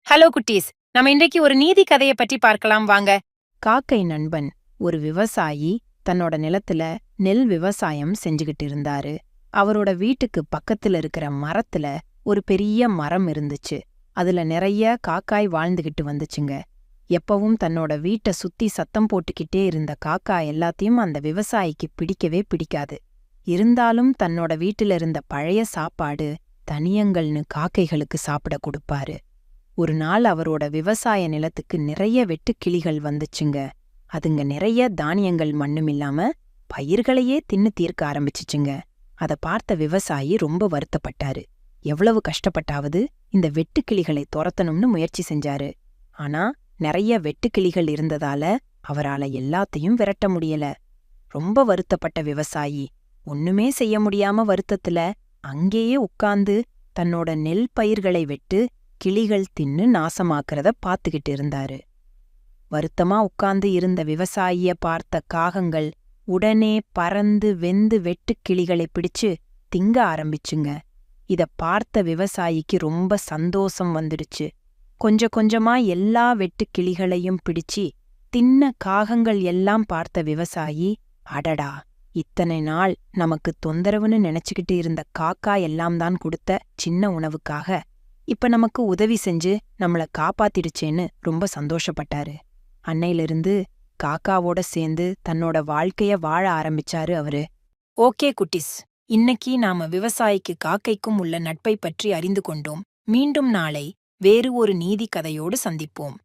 Hello குட்டீஸ், நம்ம இன்றைக்கு ஒரு நீதி கதையை பற்றி பார்க்கலாம் வாங்க. காக்கை நண்பன் ஒரு விவசாயி தன்னோட நிலத்துல நெல் விவசாயம் செஞ்சுகிட்டு இருந்தாரு. அவரோட வீட்டுக்கு பக்கத்துல இருக்கிற மரத்துல ஒரு பெரிய மரம் இருந்துச்சு. அதுல நிறைய காக்காய் வாழ்ந்துகிட்டு வந்துச்சுங்க. எப்பவும் தன்னோட வீட்டை சுத்தி சத்தம் போட்டுக்கிட்டே இருந்த காக்கா எல்லாத்தையும் அந்த விவசாயிக்கு பிடிக்கவே பிடிக்காது. இருந்தாலும் தன்னோட வீட்டுல இருந்த பழைய சாப்பாடு தனியங்கள்னு காக்கைகளுக்கு சாப்பிட கொடுப்பாரு. ஒரு நாள் அவரோட விவசாய நிலத்துக்கு நிறைய வெட்டுக்கிளிகள் வந்துச்சுங்க. அதுங்க நிறைய தானியங்கள் மண்ணுமில்லாம பயிர்களையே தின்னு தீர்க்க ஆரம்பிச்சுச்சுங்க. அத பார்த்த விவசாயி ரொம்ப வருத்தப்பட்டாரு. எவ்வளவு கஷ்டப்பட்டாவது இந்த வெட்டுக்கிளிகளை துரத்தணும்னு முயற்சி செஞ்சாரு. ஆனா நிறைய வெட்டுக்கிளிகள் இருந்ததால அவரால எல்லாத்தையும் விரட்ட முடியல. ரொம்ப வருத்தப்பட்ட விவசாயி ஒண்ணுமே செய்ய முடியாம வருத்தத்துல அங்கேயே உட்கார்ந்து தன்னோட நெல் பயிர்களை வெட்டு கிளிகள் தின்னு நாசமாக்குறத பாத்துக்கிட்டு இருந்தாரு. வருத்தமா உட்கார்ந்து இருந்த விவசாயிய பார்த்த காகங்கள் உடனே பறந்து வெந்து வெட்டுக்கிளிகளை பிடிச்சு திங்க ஆரம்பிச்சுங்க. இத பார்த்த விவசாயிக்கு ரொம்ப சந்தோஷம் வந்துடுச்சு. கொஞ்ச கொஞ்சமா எல்லா வெட்டுக்கிளிகளையும் பிடிச்சி தின்ன காகங்கள் எல்லாம் பார்த்த விவசாயி, அடடா, இத்தனை நாள் நமக்கு தொந்தரவுன்னு நினைச்சுக்கிட்டு இருந்த காக்கா எல்லாம் தான் கொடுத்த சின்ன உணவுக்காக இப்ப நமக்கு உதவி செஞ்சு நம்மள காப்பாத்திடுச்சேன்னு ரொம்ப சந்தோஷப்பட்டாரு. அன்னையிலிருந்து காக்காவோட சேர்ந்து தன்னோட வாழ்க்கைய வாழ ஆரம்பிச்சாரு அவரு. ஓகே குட்டிஸ், இன்னைக்கு நாம விவசாயிக்கு காக்கைக்கும் உள்ள நட்பை பற்றி அறிந்து கொண்டோம். மீண்டும் நாளை வேறு ஒரு நீதி கதையோடு சந்திப்போம்.